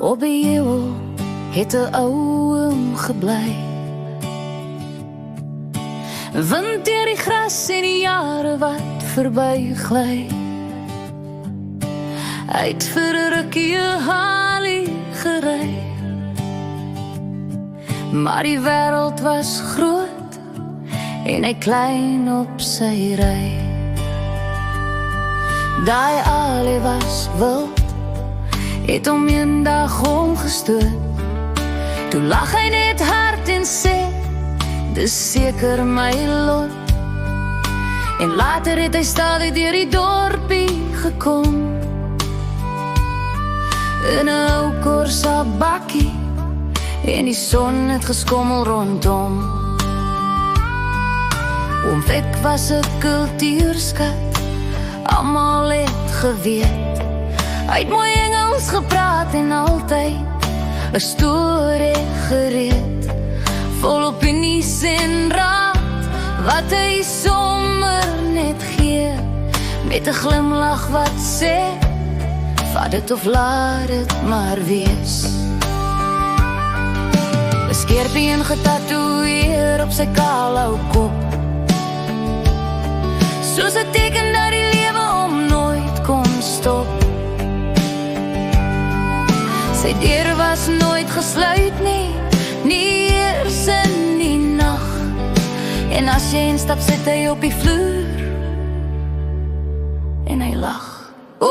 Op die heuwel het 'n ou oom gebly. Wind deur die gras en die jare wat verby gly. Hy het vir 'n rukkie 'n halie gery. Maar die wêreld was groot en hy klein op sy ry. Daai halie was wild, het hom eendag omgestoot. Toe lag hy net hard en sê, dis seker my lot. En later het hy stadig deur die dorpie gekom, in 'n ou Corsa bakkie, en die son het geskommel rondom. Oom Fik was 'n kultuurskat, almal het geweet. Hy het mooi Engels gepraat en altyd 'n storie gereed, vol opinies en raad, wat hy sommer net gee, met 'n glimlach wat sê, vat dit of laat dit maar wees. 'n skerpie en getatoeëer op sy kaal ou kop, soos 'n teken dat die lewe hom nooit kon stop. Sy deur was nooit gesluit nie, nie eers in die nag. En as jy instap, sit hy op die vloer en hy lag. O,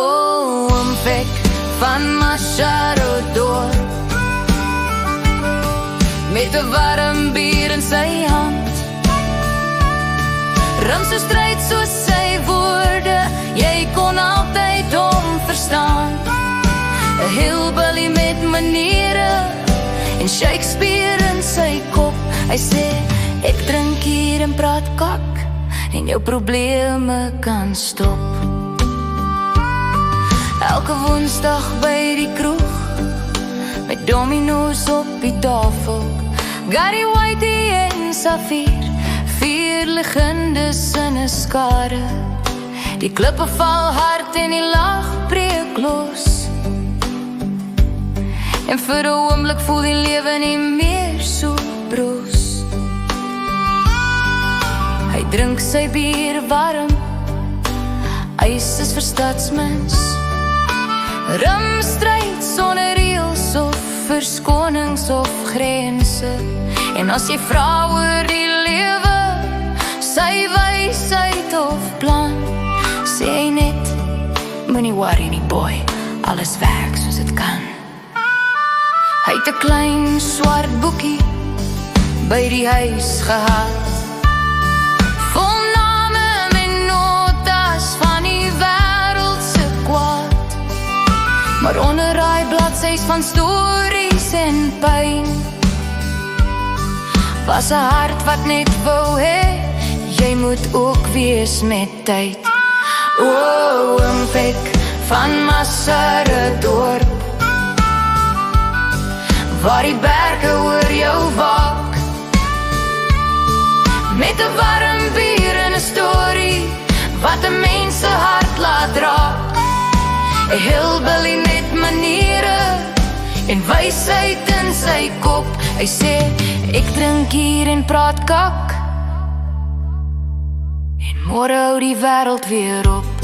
oom Fik van Masharodorp, met 'n warm bier in sy hand, rim so stryd soos sy woorde, jy kon altyd hom verstaan. 'n hillbilly met maniere en Shakespeare in sy kop. Hy sê, ek drink hier en praat kak, en jou probleme kan stop. Elke woensdag by die kroeg, met domino's op die tafel, Gary Whitey en Safir, 4 legendes in 'n skare. Die klippe val hard en die lag breek los, en vir 'n oomblik voel die lewe nie meer so broos. Hy drink sy bier warm, ys is vir stadsmens, rum stryd sonder reëls of verskonings of grense. En as jy vra oor die lewe, sy wysheid of plan, sê hy net, moenie worry nie boy, alles werk soos dit kan. Hy het 'n klein swart boekie by die huis gehad, vol name en notas van die wêreld se kwaad. Maar onder daai bladsy's van stories en pyn, was 'n hart wat net wou hê, jy moet ook wees met tyd. O, oom Fik van Masharodorp, waar die berge oor jou waak, met 'n warm bier en 'n storie, wat 'n mens se hart laat raak. 'n hillbilly met maniere en wysheid in sy kop. Hy sê, ek drink hier en praat kak, en môre hou die wêreld weer op.